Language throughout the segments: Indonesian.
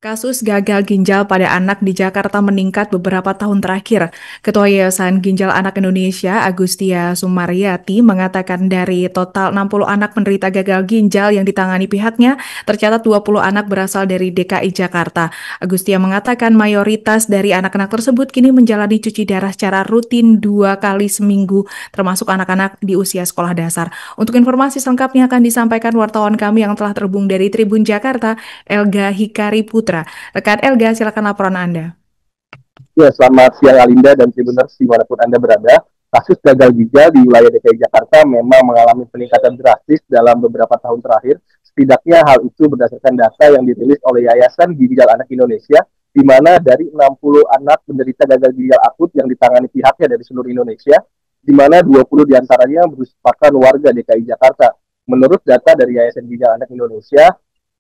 Kasus gagal ginjal pada anak di Jakarta meningkat beberapa tahun terakhir. Ketua Yayasan Ginjal Anak Indonesia, Agustia Sumaryati, mengatakan dari total 60 anak penderita gagal ginjal yang ditangani pihaknya, tercatat 20 anak berasal dari DKI Jakarta. Agustia mengatakan mayoritas dari anak-anak tersebut kini menjalani cuci darah secara rutin 2 kali seminggu, termasuk anak-anak di usia sekolah dasar. Untuk informasi selengkapnya akan disampaikan wartawan kami yang telah terhubung dari Tribun Jakarta, Elga Hikari Putra. Rekan Elga, silakan laporan Anda. Ya, selamat siang Alinda dan Tribuners dimanapun Anda berada. Kasus gagal ginjal di wilayah DKI Jakarta memang mengalami peningkatan drastis dalam beberapa tahun terakhir. Setidaknya hal itu berdasarkan data yang dirilis oleh Yayasan Ginjal Anak Indonesia, di mana dari 60 anak penderita gagal ginjal akut yang ditangani pihaknya dari seluruh Indonesia, di mana 20 diantaranya merupakan warga DKI Jakarta. Menurut data dari Yayasan Ginjal Anak Indonesia,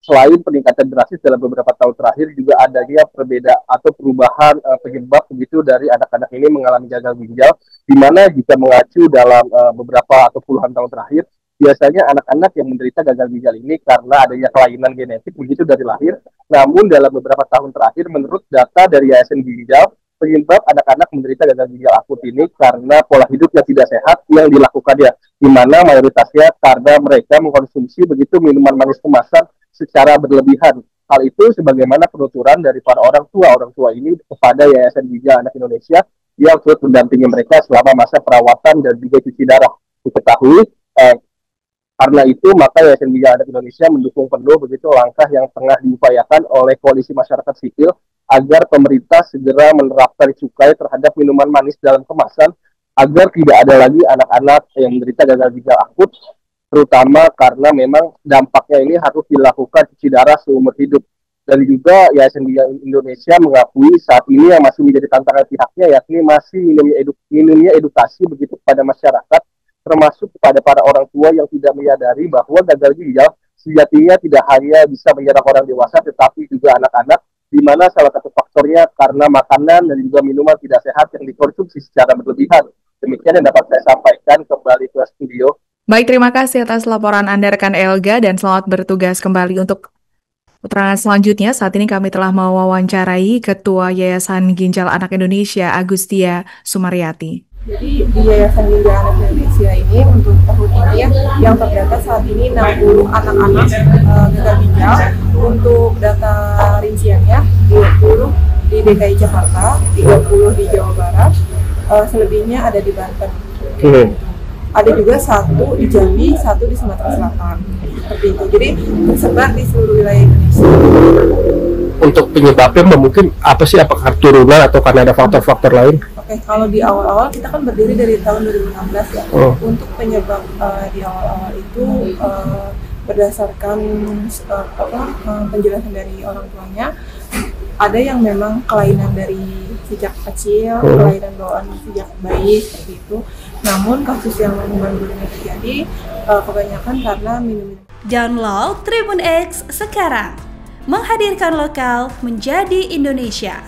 selain peningkatan drastis dalam beberapa tahun terakhir, juga adanya perbedaan atau perubahan penyebab begitu dari anak-anak ini mengalami gagal ginjal, di mana jika mengacu dalam beberapa atau puluhan tahun terakhir, biasanya anak-anak yang menderita gagal ginjal ini karena adanya kelainan genetik begitu dari lahir. Namun dalam beberapa tahun terakhir, menurut data dari Yayasan Ginjal, penyebab anak-anak menderita gagal ginjal akut ini karena pola hidup yang tidak sehat yang dilakukannya, di mana mayoritasnya karena mereka mengkonsumsi begitu minuman manis kemasan secara berlebihan. Hal itu sebagaimana penuturan dari para orang tua ini kepada Yayasan Ginjal Anak Indonesia yang turut mendampingi mereka selama masa perawatan dan juga cuci darah. Diketahui karena itu maka Yayasan Ginjal Anak Indonesia mendukung penuh begitu langkah yang tengah diupayakan oleh koalisi masyarakat sipil agar pemerintah segera menerapkan cukai terhadap minuman manis dalam kemasan agar tidak ada lagi anak-anak yang menderita gagal ginjal akut, terutama karena memang dampaknya ini harus dilakukan cuci darah seumur hidup. Dan juga Yayasan Ginjal Indonesia mengakui saat ini yang masih menjadi tantangan pihaknya yakni masih minimnya edukasi begitu kepada masyarakat, termasuk kepada para orang tua yang tidak menyadari bahwa gagal ginjal sejatinya tidak hanya bisa menyerang orang dewasa tetapi juga anak-anak, di mana salah satu faktornya karena makanan dan juga minuman tidak sehat yang dikonsumsi secara berlebihan. Demikian yang dapat saya sampaikan, kembali ke studio. Baik, terima kasih atas laporan Anda rekan Elga dan selamat bertugas kembali untuk keterangan selanjutnya. Saat ini kami telah mewawancarai Ketua Yayasan Ginjal Anak Indonesia, Agustia Sumaryati. Jadi di Yayasan Ginjal Anak Indonesia ini untuk tahun ini yang terdata saat ini 60 anak-anak gagal ginjal. Untuk data rinciannya 20 di DKI Jakarta, 30 di Jawa Barat, selebihnya ada di Banten. Ada juga satu di Jambi, satu di Sumatera Selatan. Seperti itu. Jadi tersebar di seluruh wilayah Indonesia. Untuk penyebabnya mungkin apa sih? Apakah turunan atau karena ada faktor-faktor lain? Oke, kalau di awal-awal kita kan berdiri dari tahun 2016 ya. Untuk penyebab di awal-awal itu berdasarkan penjelasan dari orang tuanya, ada yang memang kelainan dari sejak kecil, kelainan bawaan sejak bayi seperti itu. Namun kasus yang baru-baru ini terjadi kebanyakan karena minum. Download Tribun X sekarang, menghadirkan lokal menjadi Indonesia.